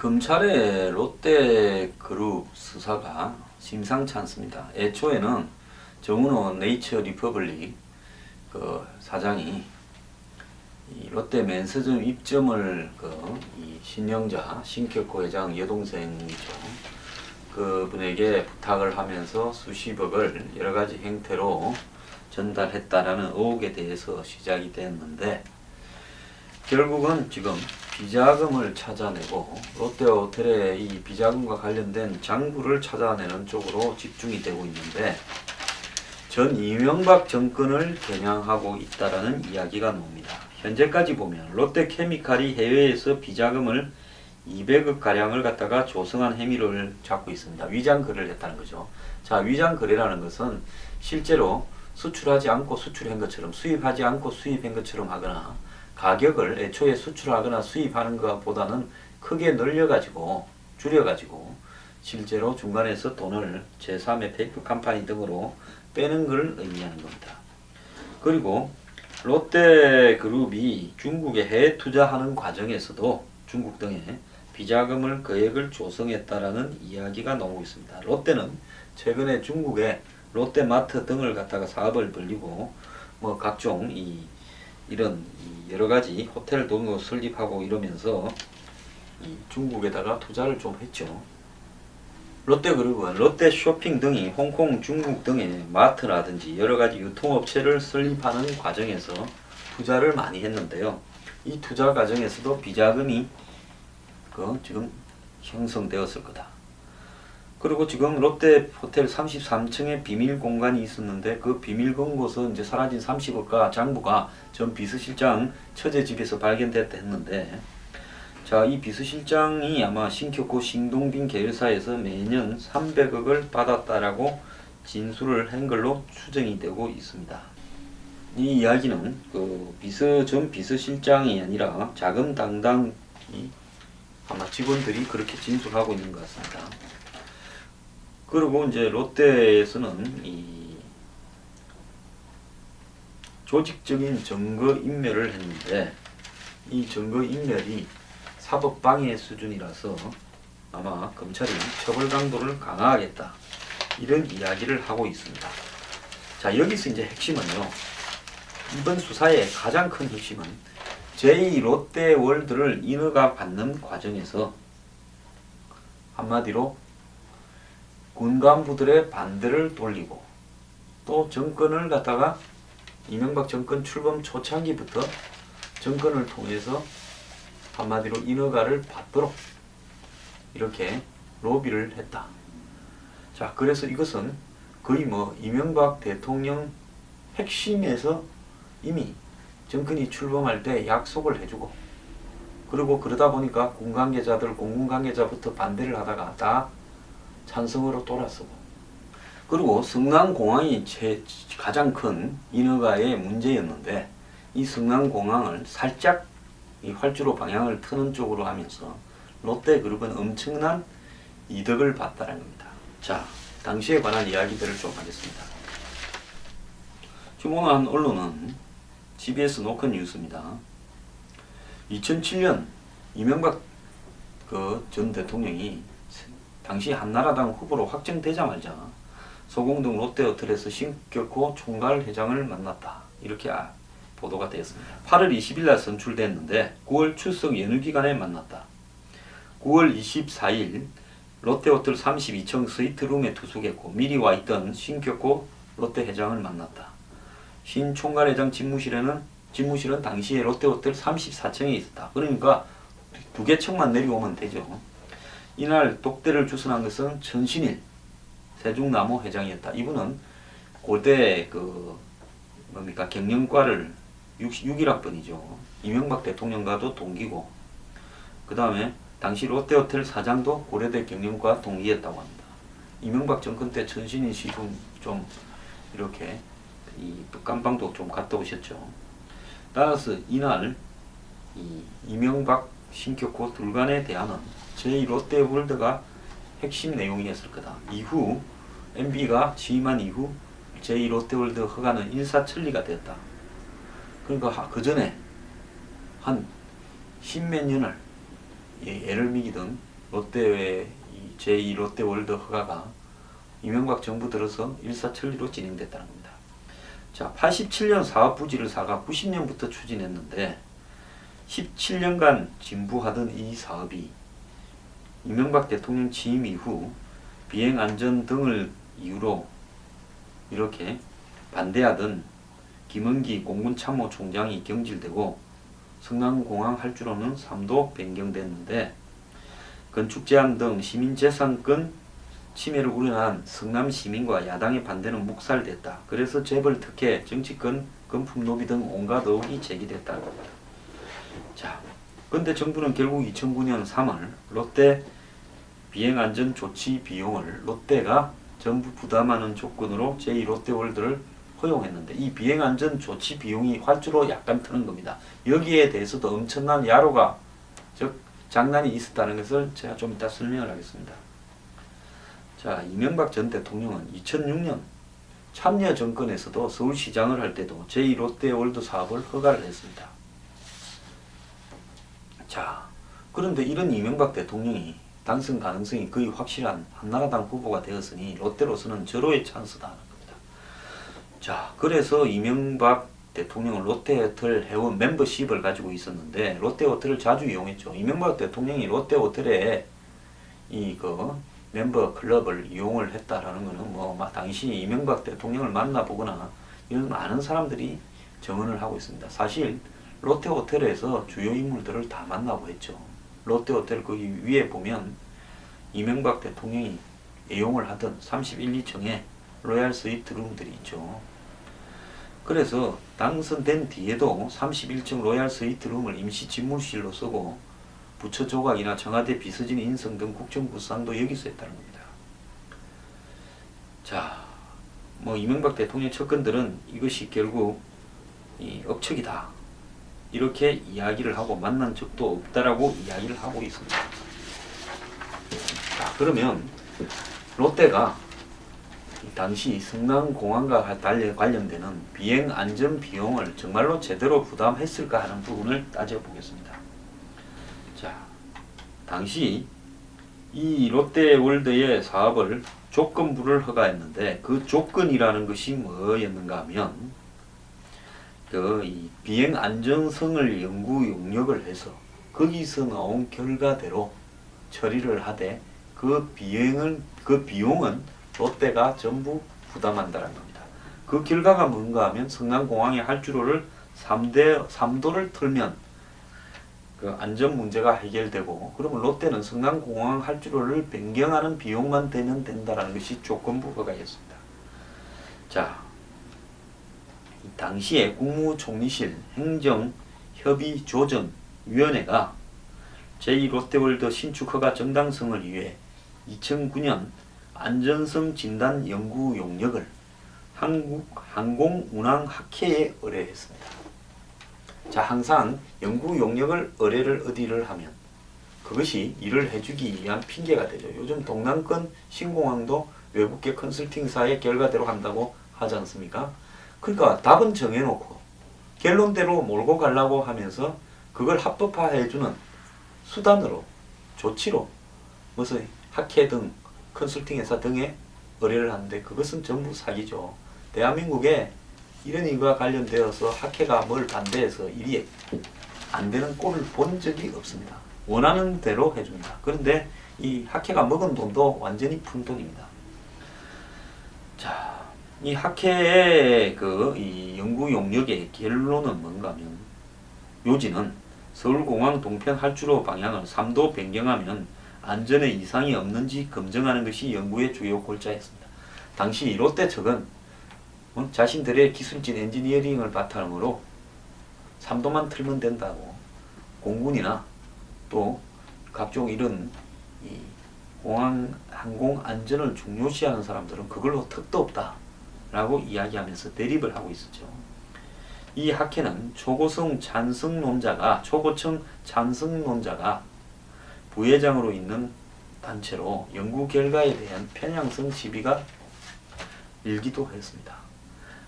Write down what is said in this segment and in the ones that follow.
검찰의 롯데그룹 수사가 심상치 않습니다. 애초에는 정은호 네이처 리퍼블릭 사장이 이 롯데 맨스점 입점을 이 신영자 신격호 회장 여동생이죠. 그분에게 부탁을 하면서 수십억을 여러가지 형태로 전달했다라는 의혹에 대해서 시작이 됐는데, 결국은 지금 비자금을 찾아내고 롯데호텔의 이 비자금과 관련된 장부를 찾아내는 쪽으로 집중이 되고 있는데, 전 이명박 정권을 겨냥하고 있다라는 이야기가 나옵니다. 현재까지 보면 롯데케미칼이 해외에서 비자금을 200억 가량을 갖다가 조성한 혐의를 잡고 있습니다. 위장거래를 했다는 거죠. 자, 위장거래라는 것은 실제로 수출하지 않고 수출한 것처럼, 수입하지 않고 수입한 것처럼 하거나, 가격을 애초에 수출하거나 수입하는 것보다는 크게 늘려가지고 줄여가지고 실제로 중간에서 돈을 제3의 페이크 컴퍼니 등으로 빼는 걸 의미하는 겁니다. 그리고 롯데그룹이 중국에 해외 투자하는 과정에서도 중국 등에 비자금을 거액을 조성했다라는 이야기가 나오고 있습니다. 롯데는 최근에 중국에 롯데마트 등을 갖다가 사업을 벌리고 뭐 각종 이런 여러 가지 호텔 등을 설립하고 이러면서 이 중국에다가 투자를 좀 했죠. 롯데그룹은 롯데쇼핑 등이 홍콩, 중국 등의 마트라든지 여러 가지 유통업체를 설립하는 과정에서 투자를 많이 했는데요. 이 투자 과정에서도 비자금이 지금 형성되었을 거다. 그리고 지금 롯데호텔 33층에 비밀 공간이 있었는데, 그 비밀 공고서 이제 사라진 30억과 장부가 전 비서실장 처제 집에서 발견됐다 했는데, 자, 이 비서실장이 아마 신격호 신동빈 계열사에서 매년 300억을 받았다라고 진술을 한 걸로 추정이 되고 있습니다. 이 이야기는 전 비서실장이 아니라 자금 담당이 아마 직원들이 그렇게 진술하고 있는 것 같습니다. 그리고 이제 롯데에서는 이 조직적인 증거인멸을 했는데, 이 증거인멸이 사법방해 수준이라서 아마 검찰이 처벌 강도를 강화하겠다, 이런 이야기를 하고 있습니다. 자, 여기서 이제 핵심은요, 이번 수사의 가장 큰 핵심은 제2롯데월드를 인허가 받는 과정에서 한마디로 군 간부들의 반대를 돌리고, 또 정권을 갖다가 이명박 정권 출범 초창기부터 정권을 통해서 한마디로 인허가를 받도록 이렇게 로비를 했다. 자, 그래서 이것은 거의 뭐 이명박 대통령 핵심에서 이미 정권이 출범할 때 약속을 해주고, 그리고 그러다 보니까 군 관계자들, 공군 관계자부터 반대를 하다가 다 찬성으로 돌아서고, 그리고 성남공항이 가장 큰 인허가의 문제였는데, 이 성남공항을 살짝 이 활주로 방향을 트는 쪽으로 하면서 롯데그룹은 엄청난 이득을 봤다는 겁니다. 자, 당시에 관한 이야기들을 좀 하겠습니다. 지금 오늘 한 언론은 CBS 노컷 뉴스입니다. 2007년 이명박 전 대통령이 당시 한나라당 후보로 확정되자마자 소공동 롯데호텔에서 신격호 총괄회장을 만났다, 이렇게 보도가 되었습니다. 8월 20일 날 선출됐는데 9월 추석 연휴 기간에 만났다. 9월 24일 롯데호텔 32층 스위트룸에 투숙했고, 미리 와 있던 신격호 롯데 회장을 만났다. 신 총괄회장 집무실은 당시에 롯데호텔 34층에 있었다. 그러니까 두 개 층만 내려오면 되죠. 이날 독대를 주선한 것은 천신일 세종나무 회장이었다. 이분은 고대 경영과를 61학번이죠. 이명박 대통령과도 동기고, 그 다음에 당시 롯데호텔 사장도 고려대 경영과 동기였다고 합니다. 이명박 정권 때 천신일 씨 좀 이렇게 이 북한방도 좀 갔다 오셨죠. 따라서 이날 이명박 신격호 둘 간의 대화는 제2롯데월드가 핵심 내용이었을 거다. 이후 MB가 취임한 이후 제2롯데월드 허가는 일사천리가 되었다. 그러니까 그 전에 한 십몇 년을 애를 미기던 롯데의 제2 롯데월드 허가가 이명박 정부 들어서 일사천리로 진행됐다는 겁니다. 자, 87년 사업 부지를 사가 90년부터 추진했는데 17년간 진부하던 이 사업이 이명박 대통령 취임 이후 비행 안전 등을 이유로 이렇게 반대하던 김은기 공군참모총장이 경질되고 성남공항 할주로는 3도 변경됐는데 건축제한 등 시민재산권 침해를 우려한 성남 시민과 야당의 반대는 묵살됐다. 그래서 재벌 특혜, 정치권, 금품 로비 등 온갖 의혹이 제기됐다는 겁니다. 자, 근데 정부는 결국 2009년 3월 롯데 비행안전 조치 비용을 롯데가 전부 부담하는 조건으로 제2롯데월드를 허용했는데 이 비행안전 조치 비용이 활주로 약간 트는 겁니다. 여기에 대해서도 엄청난 야로가 즉 장난이 있었다는 것을 제가 좀 이따 설명을 하겠습니다. 자, 이명박 전 대통령은 2006년 참여 정권에서도 서울시장을 할 때도 제2롯데월드 사업을 허가를 했습니다. 자, 그런데 이런 이명박 대통령이 당선 가능성이 거의 확실한 한나라당 후보가 되었으니 롯데로서는 절호의 찬스다 하는 겁니다. 자, 그래서 이명박 대통령은 롯데호텔 회원 멤버십을 가지고 있었는데 롯데호텔을 자주 이용했죠. 이명박 대통령이 롯데호텔에 멤버 클럽을 이용을 했다라는 것은 당시 이명박 대통령을 만나보거나 이런 많은 사람들이 증언을 하고 있습니다. 사실 롯데호텔에서 주요 인물들을 다 만나고 했죠. 롯데호텔 거기 위에 보면 이명박 대통령이 애용을 하던 31, 2층에 로얄 스위트 룸들이 있죠. 그래서 당선된 뒤에도 31층 로얄 스위트 룸을 임시 집무실로 쓰고 부처 조각이나 청와대 비서진 인성 등 국정부상도 여기서 했다는 겁니다. 자, 이명박 대통령 측근들은 이것이 결국 억측이다. 이렇게 이야기를 하고 만난 적도 없다라고 이야기를 하고 있습니다. 자, 그러면 롯데가 당시 성남공항과 관련되는 비행 안전 비용을 정말로 제대로 부담했을까 하는 부분을 따져보겠습니다. 자, 당시 이 롯데월드의 사업을 조건부를 허가했는데 그 조건이라는 것이 뭐였는가 하면 이 비행 안전성을 연구 용역을 해서 거기서 나온 결과대로 처리를 하되 그 비용은 롯데가 전부 부담한다는 겁니다. 그 결과가 뭔가 하면 성남공항의 할주로를 3도를 틀면 그 안전 문제가 해결되고 그러면 롯데는 성남공항 할주로를 변경하는 비용만 되면 된다는 것이 조건부 허가였습니다. 자, 당시에 국무총리실 행정협의조정위원회가 제2롯데월드 신축 허가 정당성을 위해 2009년 안전성 진단 연구 용역을 한국항공운항학회에 의뢰했습니다. 자, 항상 연구 용역을 의뢰를 어디를 하면 그것이 일을 해주기 위한 핑계가 되죠. 요즘 동남권 신공항도 외국계 컨설팅사의 결과대로 한다고 하지 않습니까? 그러니까 답은 정해놓고 결론대로 몰고 가려고 하면서 그걸 합법화해주는 수단으로 조치로 무슨 학회 등 컨설팅 회사 등에 의뢰를 하는데 그것은 전부 사기죠. 대한민국에 이런 일과 관련되어서 학회가 뭘 반대해서 일이 안 되는 꼴을 본 적이 없습니다. 원하는 대로 해줍니다. 그런데 이 학회가 먹은 돈도 완전히 푼 돈입니다. 자, 이 학회의 이 연구 용역의 결론은 뭔가 하면 요지는 서울공항 동편 할주로 방향을 3도 변경하면 안전에 이상이 없는지 검증하는 것이 연구의 주요 골자였습니다. 당시 롯데 측은 자신들의 기술진 엔지니어링을 바탕으로 3도만 틀면 된다고 공군이나 또 각종 이런 공항 항공 안전을 중요시하는 사람들은 그걸로 턱도 없다 라고 이야기하면서 대립을 하고 있었죠. 이 학회는 초고층 찬성론자가 부회장으로 있는 단체로 연구 결과에 대한 편향성 시비가 일기도 했습니다.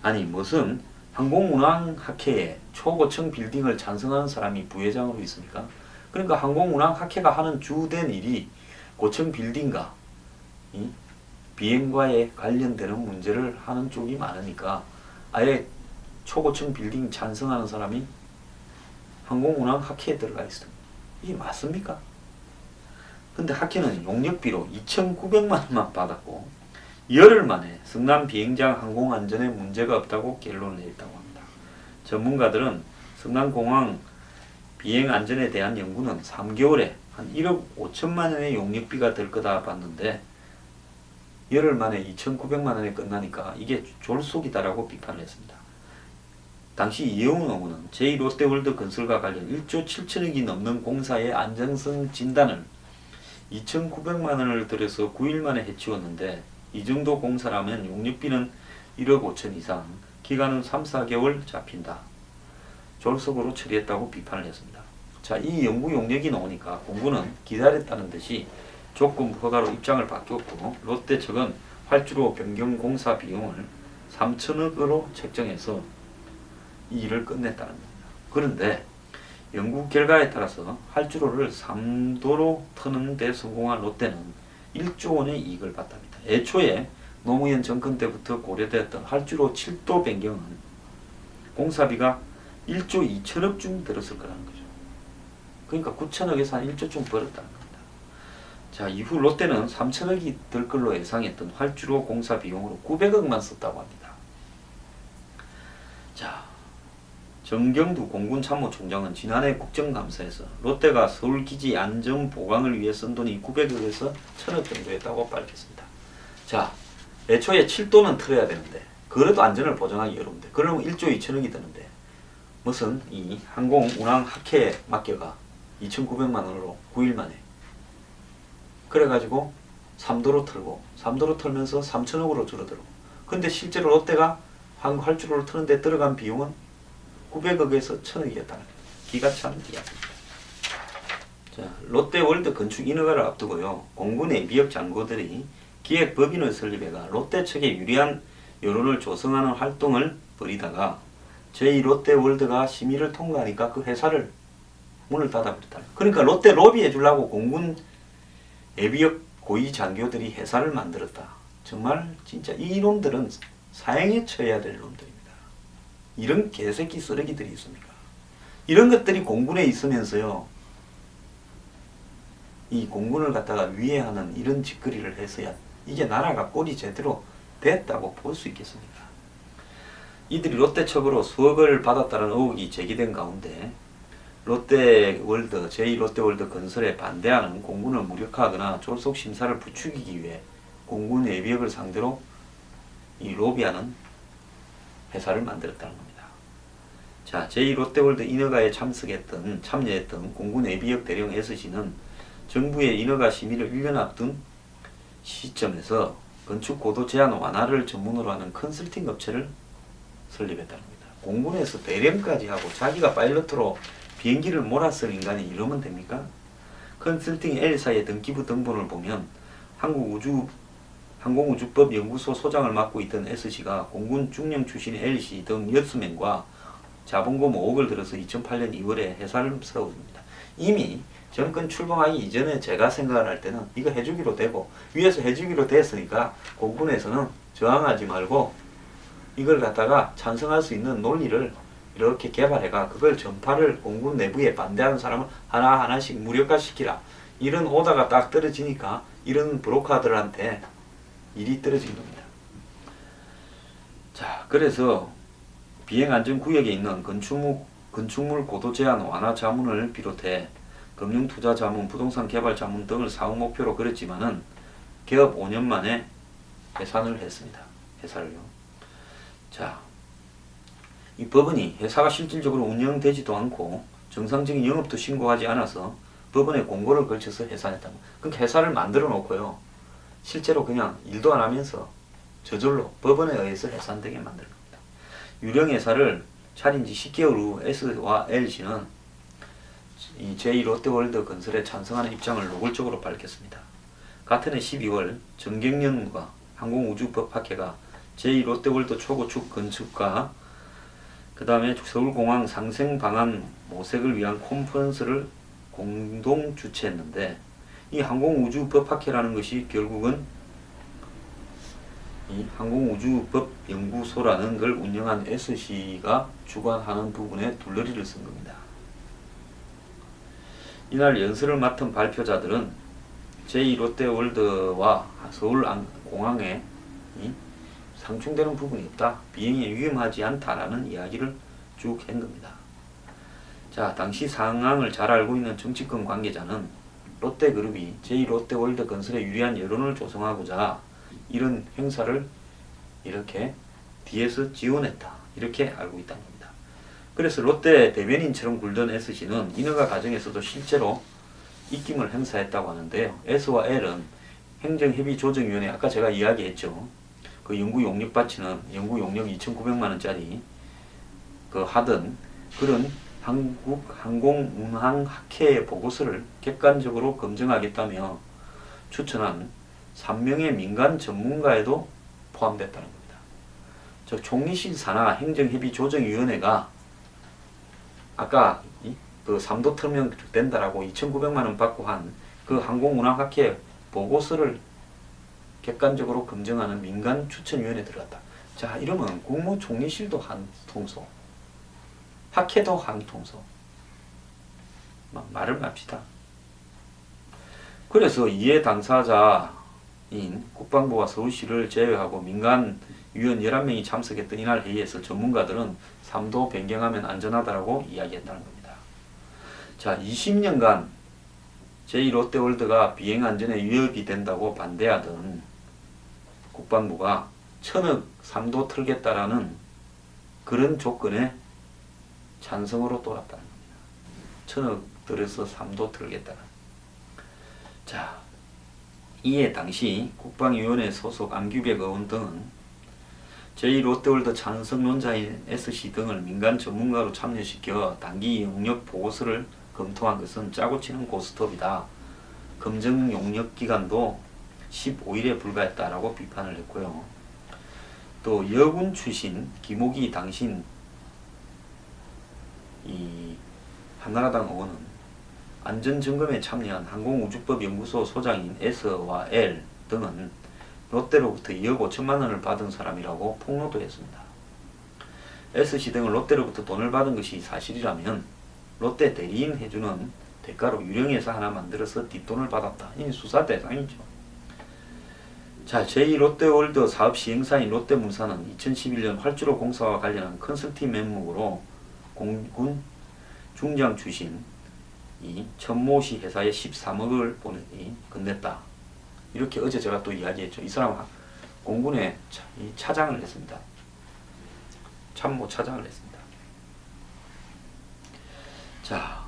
아니 무슨 항공운항학회에 초고층 빌딩을 찬성하는 사람이 부회장으로 있습니까? 그러니까 항공운항학회가 하는 주된 일이 고층 빌딩과 이 비행과에 관련되는 문제를 하는 쪽이 많으니까 아예 초고층 빌딩 찬성하는 사람이 항공운항학회에 들어가 있습니다. 이게 맞습니까? 근데 학회는 용역비로 2,900만 원만 받았고 열흘 만에 성남 비행장 항공안전에 문제가 없다고 결론을 내렸다고 합니다. 전문가들은 성남공항 비행안전에 대한 연구는 3개월에 한 1억 5천만 원의 용역비가 들 거다 봤는데 열흘 만에 2,900만 원에 끝나니까 이게 졸속이다라고 비판을 했습니다. 당시 이영훈 의원은 제2롯데월드 건설과 관련 1조 7천억이 넘는 공사의 안정성 진단을 2,900만 원을 들여서 9일 만에 해치웠는데 이 정도 공사라면 용역비는 1억 5천 이상, 기간은 3, 4개월 잡힌다. 졸속으로 처리했다고 비판을 했습니다. 자, 이 연구 용역이 나오니까 공군은 기다렸다는 듯이 조건 허가로 입장을 바뀌었고 롯데 측은 활주로 변경 공사 비용을 3천억으로 책정해서 이 일을 끝냈다는 겁니다. 그런데 연구 결과에 따라서 활주로를 3도로 트는 데 성공한 롯데는 1조 원의 이익을 봤답니다. 애초에 노무현 정권 때부터 고려되었던 활주로 7도 변경은 공사비가 1조 2천억쯤 들었을 거라는 거죠. 그러니까 9천억에서 한 1조쯤 벌었다는 겁니다. 자, 이후 롯데는 3천억이 들 걸로 예상했던 활주로 공사 비용으로 900억만 썼다고 합니다. 자, 정경두 공군참모총장은 지난해 국정감사에서 롯데가 서울기지 안전 보강을 위해 쓴 돈이 900억에서 1000억 정도였다고 밝혔습니다. 자, 애초에 7도는 틀어야 되는데 그래도 안전을 보장하기 어려운데 그러면 1조 2천억이 드는데 무슨 이 항공운항학회에 맡겨가 2,900만 원으로 9일 만에 그래가지고 3도로 틀고 3도로 틀면서 3천억으로 줄어들고 근데 실제로 롯데가 활주로를 트는데 들어간 비용은 900억에서 1000억이었다는 거예요. 기가 찬 이야기입니다. 자, 롯데월드 건축 인허가를 앞두고요. 공군 예비역 장교들이 기획법인을 설립해가 롯데 측에 유리한 여론을 조성하는 활동을 벌이다가 제2롯데월드가 심의를 통과하니까 그 회사를 문을 닫아버렸다. 그러니까 롯데 로비해 주려고 공군 예비역 고위 장교들이 회사를 만들었다. 정말 진짜 이놈들은 사형에 처해야 될 놈들입니다. 이런 개새끼 쓰레기들이 있습니까? 이런 것들이 공군에 있으면서요. 이 공군을 갖다가 위해하는 이런 짓거리를 해서야 이게 나라가 꼴이 제대로 됐다고 볼 수 있겠습니까? 이들이 롯데측으로 수억을 받았다는 의혹이 제기된 가운데 롯데월드, 제2롯데월드 건설에 반대하는 공군을 무력화하거나 졸속 심사를 부추기기 위해 공군 예비역을 상대로 이 로비하는 회사를 만들었다는 겁니다. 자, 제2롯데월드 인허가에 참여했던 공군 예비역 대령 SC는 정부의 인허가 심의를 1년 앞둔 시점에서 건축 고도 제한 완화를 전문으로 하는 컨설팅 업체를 설립했다는 겁니다. 공군에서 대령까지 하고 자기가 파일럿으로 비행기를 몰았을 인간이 이러면 됩니까? 컨설팅 L사의 등기부 등본을 보면 항공우주법 연구소 소장을 맡고 있던 S씨가 공군 중령 출신의 L씨 등 6명과 자본금 5억을 들어서 2008년 2월에 회사를 세웠습니다. 이미 정권 출범하기 이전에 제가 생각을 할 때는 이거 해주기로 되고 위에서 해주기로 됐으니까 공군에서는 저항하지 말고 이걸 갖다가 찬성할 수 있는 논리를 이렇게 개발해가 그걸 전파를 공군 내부에 반대하는 사람을 하나하나씩 무력화시키라. 이런 오다가 딱 떨어지니까 이런 브로커들한테 일이 떨어진 겁니다. 자, 그래서 비행안전구역에 있는 건축물 고도 제한 완화 자문을 비롯해 금융투자자문, 부동산 개발 자문 등을 사업 목표로 그렸지만은 개업 5년 만에 해산을 했습니다. 회사를요. 자, 이 법원이 회사가 실질적으로 운영되지도 않고 정상적인 영업도 신고하지 않아서 법원에 공고를 걸쳐서 해산했다. 그러니까 회사를 만들어 놓고요. 실제로 그냥 일도 안 하면서 저절로 법원에 의해서 해산되게 만든 겁니다. 유령회사를 차린 지 10개월 후 S와 L씨는 이 제2롯데월드 건설에 찬성하는 입장을 노골적으로 밝혔습니다. 같은 해 12월 정경련과 항공우주법학회가 제2롯데월드 초고축 건축과 그 다음에 서울공항 상생방안 모색을 위한 컨퍼런스를 공동 주최했는데 이 항공우주법학회라는 것이 결국은 이 항공우주법연구소라는 걸 운영한 SC가 주관하는 부분에 둘러리를 쓴 겁니다. 이날 연설을 맡은 발표자들은 제2롯데월드와 서울공항에 상충되는 부분이 없다, 비행이 위험하지 않다라는 이야기를 쭉 한 겁니다. 자, 당시 상황을 잘 알고 있는 정치권 관계자는 롯데그룹이 제2롯데월드 건설에 유리한 여론을 조성하고자 이런 행사를 이렇게 뒤에서 지원했다, 이렇게 알고 있다는 겁니다. 그래서 롯데 대변인처럼 굴던 SC는 인허가 과정에서도 실제로 입김을 행사했다고 하는데요. S와 L은 행정협의조정위원회, 아까 제가 이야기했죠. 그 연구 용역 바치는 연구 용역 2,900만원짜리 그 하던 그런 한국항공운항학회의 보고서를 객관적으로 검증하겠다며 추천한 3명의 민간 전문가에도 포함됐다는 겁니다. 즉 총리실 산하 행정협의조정위원회가 아까 그 3도 터면 된다라고 2,900만원 받고 한 그 항공운항학회 보고서를 객관적으로 검증하는 민간 추천위원회에 들어갔다. 자, 이러면 국무총리실도 한 통소, 학회도 한 통소. 말을 맙시다. 그래서 이해 당사자인 국방부와 서울시를 제외하고 민간 위원 11명이 참석했던 이날 회의에서 전문가들은 3도 변경하면 안전하다라고 이야기했다는 겁니다. 자, 20년간 제2롯데월드가 비행안전에 위협이 된다고 반대하던 국방부가 1,000억 3도 틀겠다라는 그런 조건에 찬성으로 돌았다는 겁니다. 1,000억 들여서 3도 틀겠다는. 자, 이에 당시 국방위원회 소속 안규백 의원 등은 제2롯데월드 찬성론자인 SC 등을 민간 전문가로 참여시켜 단기 용역 보고서를 검토한 것은 짜고 치는 고스톱이다. 검증 용역 기간도 15일에 불과했다라고 비판을 했고요. 또 여군 출신 김옥이 당신 이 한나라당 의원은 안전점검에 참여한 항공우주법연구소 소장인 S와 L 등은 롯데로부터 2억 5천만 원을 받은 사람이라고 폭로도 했습니다. SC 등은 롯데로부터 돈을 받은 것이 사실이라면 롯데 대리인 해주는 대가로 유령회사 하나 만들어서 뒷돈을 받았다. 이미 수사 대상이죠. 자, 제2롯데월드 사업 시행사인 롯데문사는 2011년 활주로 공사와 관련한 컨설팅 명목으로 공군 중장 출신 이 천모씨 회사에 13억을 건넸다. 이렇게 어제 제가 또 이야기했죠. 이 사람은 공군의 차장을 했습니다. 참모 차장을 했습니다. 자,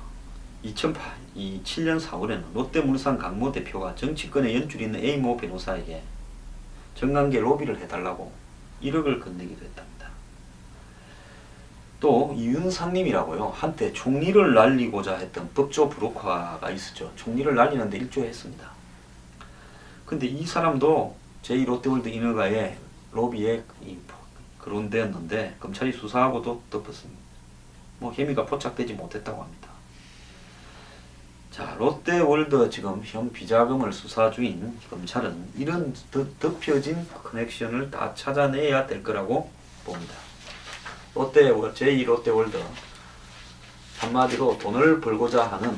2007년 4월에는 롯데물산 강모 대표가 정치권에 연줄이 있는 A모 변호사에게 정관계 로비를 해달라고 1억을 건네기도 했답니다. 또 이윤상님이라고요. 한때 총리를 날리고자 했던 법조 브로커가 있었죠. 총리를 날리는데 일조했습니다. 근데 이 사람도 제2롯데월드 인허가에 로비에 거론되었는데 검찰이 수사하고도 덮었습니다. 뭐 혐의가 포착되지 못했다고 합니다. 자, 롯데월드 지금 형 비자금을 수사 중인 검찰은 이런 덮여진 커넥션을 다 찾아내야 될 거라고 봅니다. 제2롯데월드 한마디로 돈을 벌고자 하는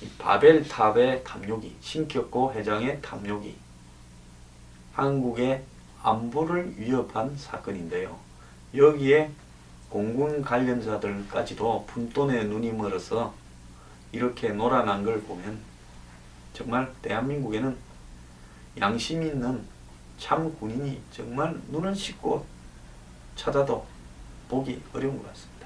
이 바벨탑의 탐욕이, 신격고 회장의 탐욕이 한국의 안보를 위협한 사건인데요. 여기에 공군 관련자들까지도 푼돈에 눈이 멀어서 이렇게 놀아난 걸 보면 정말 대한민국에는 양심 있는 참 군인이 정말 눈을 씻고 찾아도 보기 어려운 것 같습니다.